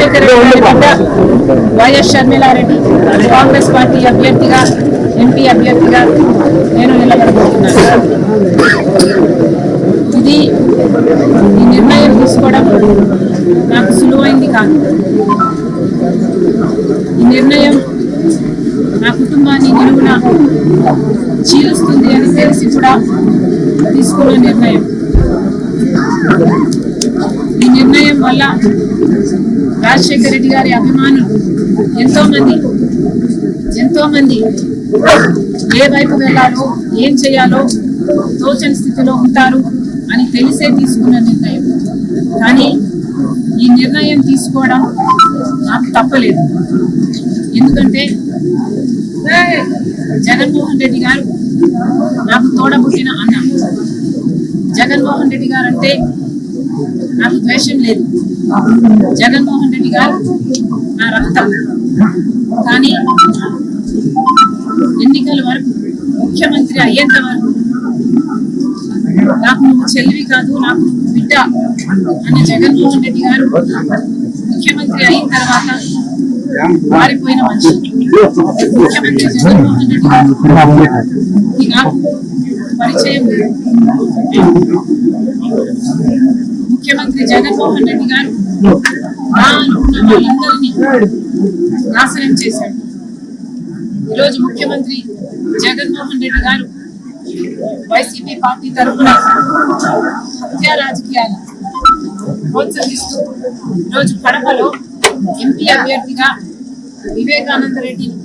రాజశేఖర రెడ్డి బిడ్డ YS Sharmila Reddy Congress party అభ్యర్థిగా MP అభ్యర్థిగా నేను నిలబడబోతున్నాను. ఈ నిర్ణయం తీసుకోవడం నాకు సులువైంది కాదు. ఈ నిర్ణయం నా కుటుంబాన్ని నిలువున చీలుస్తుంది అని తెలిసి కూడా తీసుకున్న నిర్ణయం. ఈ నిర్ణయం వల్ల రాజశేఖర రెడ్డి గారి అభిమానులు ఎంతో మంది ఏ వైపు వెళ్ళాలో ఏం చేయాలో తోచని స్థితిలో ఉంటారు అని తెలిసే తీసుకున్న నిర్ణయం. కానీ ఈ నిర్ణయం తీసుకోవడం నాకు తప్పలేదు. ఎందుకంటే జగన్మోహన్ రెడ్డి గారు నాకు తోడబుట్టిన అన్న. జగన్మోహన్ రెడ్డి గారు అంటే నాకు ద్వేషం లేదు. జగన్మోహన్ రెడ్డి గారు నా రక్తం. కానీ ఎన్నికల వరకు ముఖ్యమంత్రి అయ్యేంత వరకు నాకు నువ్వు చెల్లివి కాదు, నాకు బిడ్డ అన్న జగన్మోహన్ రెడ్డి గారు ముఖ్యమంత్రి అయిన తర్వాత మారిపోయిన మనిషి. ముఖ్యమంత్రి జగన్మోహన్ రెడ్డి గారు నాకు పరిచయం లేదు. ముఖ్యమంత్రి జగన్మోహన్ రెడ్డి గారు నా అనుకున్న వాళ్ళందరినీ నాశనం చేశాడు. ఈరోజు ముఖ్యమంత్రి జగన్మోహన్ రెడ్డి గారు వైసీపీ పార్టీ తరఫున హత్యా రాజకీయాలు ప్రోత్సహిస్తూ ఈరోజు కడపలో ఎంపీ అభ్యర్థిగా వివేకానంద రెడ్డిని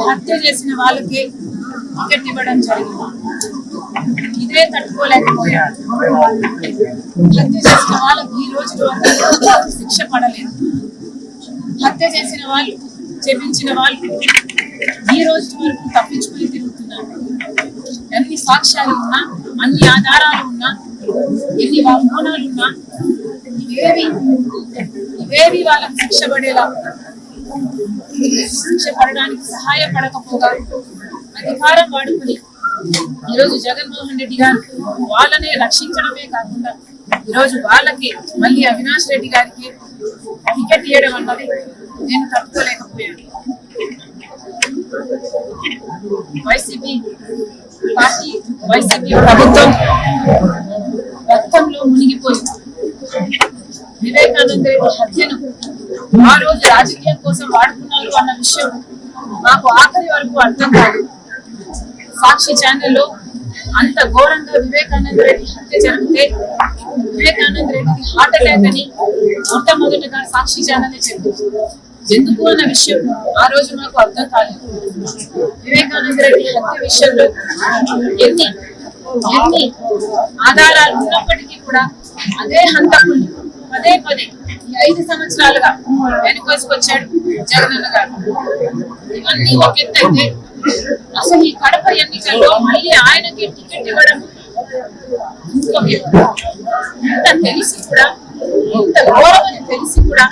హత్య చేసిన వాళ్ళకే టికెట్ ఇవ్వడం జరిగింది. ఇదే తట్టుకోలేకపోయారు. హత్య చేసిన వాళ్ళకి ఈ రోజు వరకు శిక్ష పడలేదు. హత్య చేసిన వాళ్ళు, చెప్పించిన వాళ్ళు ఈ రోజు వరకు తప్పించుకుని తిరుగుతున్నారు. ఎన్ని సాక్ష్యాలు ఉన్నా, అన్ని ఆధారాలు ఉన్నా, ఎన్ని వాగ్దానాలు ఉన్నా ఇవేవి వాళ్ళకి శిక్ష పడడానికి సహాయపడకపోగా అధికారం వాడుకుని ఈరోజు జగన్మోహన్ రెడ్డి గారు వాళ్ళనే రక్షించడమే కాకుండా ఈరోజు వాళ్ళకి మళ్ళీ అవినాష్ రెడ్డి గారికి టికెట్ ఇవ్వడం అన్నది నేను తట్టుకోలేకపోయాను. వైసీపీ పార్టీ, వైసీపీ ప్రభుత్వం రక్తంలో మునిగిపోయింది. వివేకానంద రెడ్డి హత్యను ఆ రోజు రాజకీయం కోసం వాడుకున్నారు అన్న విషయం నాకు ఆఖరి వరకు అర్థం కాదు. సాక్షి ఛానల్లో అంత ఘోరంగా వివేకానంద రెడ్డి హత్య జరిగితే వివేకానంద రెడ్డికి హార్ట్ అటాక్ అని మొట్టమొదటిగా సాక్షి ఛానల్ చెప్పింది. ఎందుకు అన్న విషయం ఆ రోజు నాకు అర్థం కాలేదు. వివేకానంద రెడ్డి హత్య విషయంలో ఎన్ని ఆధారాలు ఉన్నప్పటికీ కూడా అదే హంతకుని పదే ఈ 5 సంవత్సరాలుగా వెనుకొచ్చాడు జగనన్న గారు. ఇవన్నీ ఒక ఎత్తు అయితే అసలు ఈ కడప ఎన్నికల్లో మళ్ళీ ఆయనకి టికెట్ ఇవ్వడం ఇంకొక ఎత్తు. ఇంత తెలిసి కూడా, ఇంత గౌరవం అని తెలిసి కూడా,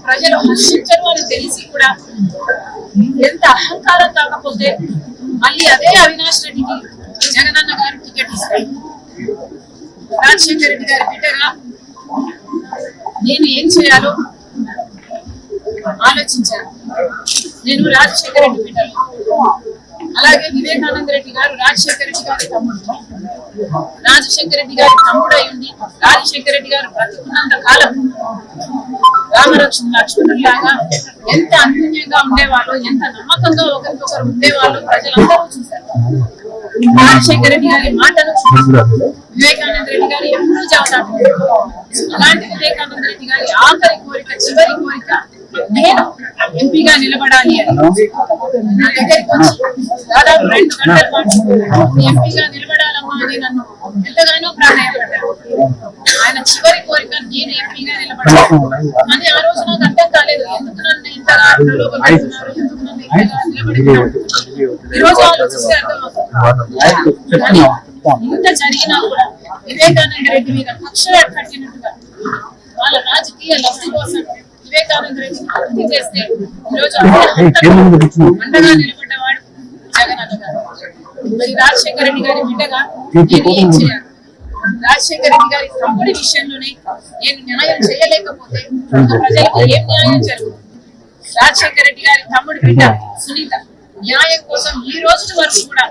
ప్రజలు హర్షించరు అని తెలిసి కూడా, ఎంత అహంకారం కాకపోతే మళ్ళీ అదే అవినాష్ రెడ్డికి జగనన్న గారు టికెట్ ఇస్తారు. రాజశేఖర రెడ్డి గారి బిడ్డగా నేను ఏం చేయాలో ఆలోచించాను. నేను రాజశేఖర రెడ్డి బిడ్డలు, అలాగే వివేకానంద రెడ్డి గారు రాజశేఖర రెడ్డి గారి తమ్ముడు. రాజశేఖర రెడ్డి గారి తమ్ముడు అయి ఉండి రాజశేఖర రెడ్డి గారు బ్రతుకున్నంత కాలం లక్ష్మణులాగా ఎంత అన్యోన్యంగా ఉండేవాళ్ళు, ఎంత నమ్మకంగా ఒకరికొకరు ఉండేవాళ్ళు ప్రజలందరూ చూశారు. రాజశేఖర రెడ్డి గారి మాటను వివేకానంద రెడ్డి గారు ఎప్పుడూ జవదాటారు. అలాంటి వివేకానంద రెడ్డి గారి ఆఖరి కోరిక, చివరి కోరిక, నేను ఎంపీగా నిలబడాలి అని నా దగ్గరికి వచ్చి దాదాపు 2 గంటల పాటు ఎంపీగా నిలబడాలమ్మా అని నన్ను ఎంతగానో ప్రాధాన్యపడ్డారు. ఆయన చివరి కోరిక నేను ఎంపీగా నిలబడాలి. కానీ ఆ రోజు నాకు అర్థం కాలేదు, ఎందుకు నన్ను ఇంతగా ప్రలోభపెడుతున్నారు, ఎందుకు నన్ను ఇంతగా నిలబడుతున్నారు. ఈ రోజు ఆలోచిస్తే అర్థమవుతుంది. కానీ ఇంత జరిగినా కూడా వివేకానంద రెడ్డి మీద కక్ష కట్టినట్టుగా వాళ్ళ రాజకీయ లబ్ధి కోసం వివేకానంద రెడ్డిని హత్య చేస్తే ఈరోజు అండగా నిలబడ్డవాడు జగనన్న గారు. మరి రాజశేఖర రెడ్డి గారి బిడ్డగా నేను ఏం చేయాలి? రాజశేఖర రెడ్డి గారి తమ్ముడి విషయంలోనే నేను న్యాయం చేయలేకపోతే ప్రజలకు ఏం న్యాయం జరుగుతుంది? రాజశేఖర రెడ్డి గారి తమ్ముడి బిడ్డ సునీత న్యాయం కోసం ఈ రోజు వరకు కూడా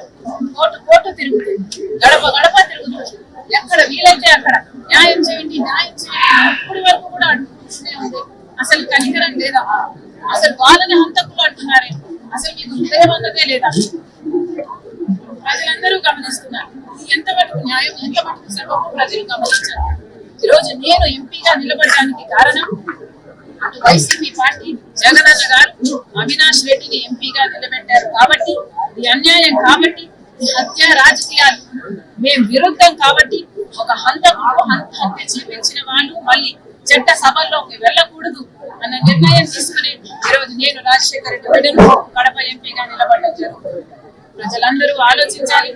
కోర్టు తిరుగుతుంది, గడప గడప తిరుగుతుంది. ఎక్కడ వీలైతే అక్కడ న్యాయం చేయండి న్యాయం చేయండి ఇప్పటి వరకు కూడా అడుగుతూనే ఉంది. అసలు కనికరం లేదా? అసలు వాళ్ళని హంతకులు అంటున్నారే, అసలు మీకు హృదయం అన్నదే లేదా? ప్రజలందరూ గమనిస్తున్నారు. ఎంత మటుకు న్యాయం, ఎంత మటుకు సర్వము ప్రజలు గమనించారు. ఈరోజు నేను ఎంపీగా నిలబడడానికి కారణం అటు వైసీపీ పార్టీ జగనన్న గారు అవినాష్ రెడ్డిని ఎంపీగా నిలబెట్టారు కాబట్టి, ఇది అన్యాయం కాబట్టి, ఈ హత్య రాజకీయాలు మేము విరుద్ధం కాబట్టి, ఒక హంతకుడు హత్య చేపించిన వాళ్ళు మళ్ళీ చట్ట సభల్లోకి వెళ్ళకూడదు అన్న నిర్ణయం తీసుకుని ఈరోజు నేను రాజశేఖర రెడ్డి బిడ్డను కడప ఎంపీగా నిలబడడం జరుగుతుంది. ప్రజలందరూ ఆలోచించాలి.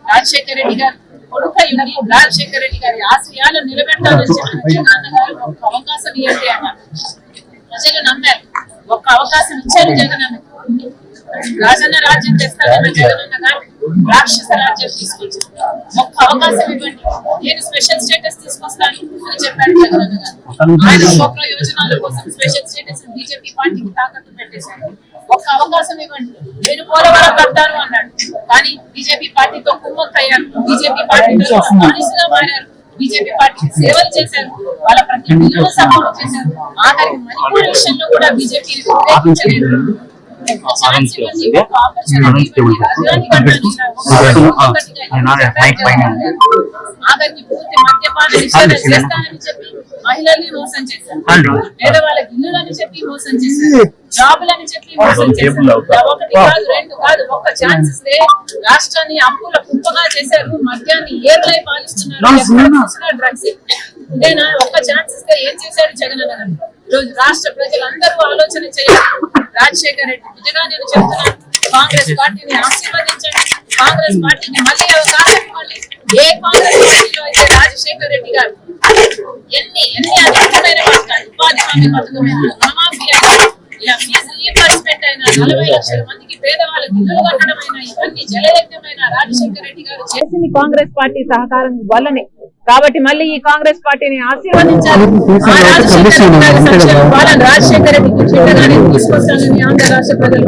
రాజశేఖర రెడ్డి గారు కొడుక ఉండి రాజశేఖర రెడ్డి గారి ఆశయాలు నిలబెట్టాలని చెప్పిన జగనన్న గారు ఒక్క అవకాశం ఇవ్వండి అన్నారు. ప్రజలు నమ్మారు. ఒక్క అవకాశం ఇచ్చారు జగనన్న. రాజన్న రాజ్యం తెస్తానన్న జగనన్న గారు రాక్షస రాజ్యం తీసుకొచ్చారు. ఒక్క అవకాశం ఇవ్వండి, నేను స్పెషల్ స్టేటస్ తీసుకొస్తాను అని చెప్పారు జగనన్న గారు. ఆయన స్వప్న యోజనాల కోసం స్పెషల్ స్టేటస్ బీజేపీ పార్టీకి తాకట్టు పెట్టేశారు. ఒక్క అవకాశం ఇవ్వండి, నేను పోలవరం కడతాను అన్నాడు. కానీ బీజేపీ పార్టీతో కుమ్మక్కయ్యారు, బీజేపీ పార్టీతో బానిసగా మారారు, బీజేపీ పార్టీకి సేవలు చేశారు, వాళ్ళ ప్రతి బిల్లును సపోర్ట్ చేశారు. ఆఖరికి మణిపూర్ విషయంలో కూడా బీజేపీ వ్యతిరేకించలేదు. ఆఖరికి పూర్తి మద్యపాన నిషేధం చేస్తానని చెప్పి మహిళల్ని మోసం చేశారు, పేదవాళ్ళకి ఇల్లులని చెప్పి మోసం చేశారు, జాబులని చెప్పి మోసం చేశారు. ఒకటి కాదు, రెండు కాదు, ఒక్క ఛాన్స్ ఇస్తే రాష్ట్రాన్ని అప్పుల కుప్పగా చేశారు, మద్యాన్ని ఏర్లై పాలిస్తున్నారు, డ్రగ్స్. ఇదేనా? ఒక్క ఛాన్స్ ఇస్తే ఏం చేశారు జగనన్న గారు? ఈరోజు రాష్ట్ర ప్రజలందరూ ఆలోచన చేయాలి. రాజశేఖర రెడ్డి నిజంగా నేను చెప్తున్నాను, కాంగ్రెస్ పార్టీని ఆశీర్వదించండి, కాంగ్రెస్ పార్టీని మళ్ళీ అవకాశం ఇవ్వండి. ఏ కాంగ్రెస్ పార్టీలో అయితే రాజశేఖర రెడ్డి గారు ఎన్ని అనేకమైన పథకాలు, ఉపాధి హామీ పథకమైన, రుణమాఫీ అయినా, ఇలా ఫీజు రీయింబర్స్మెంట్ అయినా, 40 లక్షల మందికి పేదవాళ్ళకి ఇల్లు కట్టడమైనా, ఇవన్నీ జలయజ్ఞమైన రాజశేఖర రెడ్డి గారు చేసింది కాంగ్రెస్ పార్టీ సహకారం వల్లనే. కాబట్టి మళ్ళీ ఈ కాంగ్రెస్ పార్టీని ఆశీర్వదించాలి. రాజశేఖర రెడ్డికి తీసుకొస్తానని ఆంధ్ర రాష్ట్ర ప్రజలు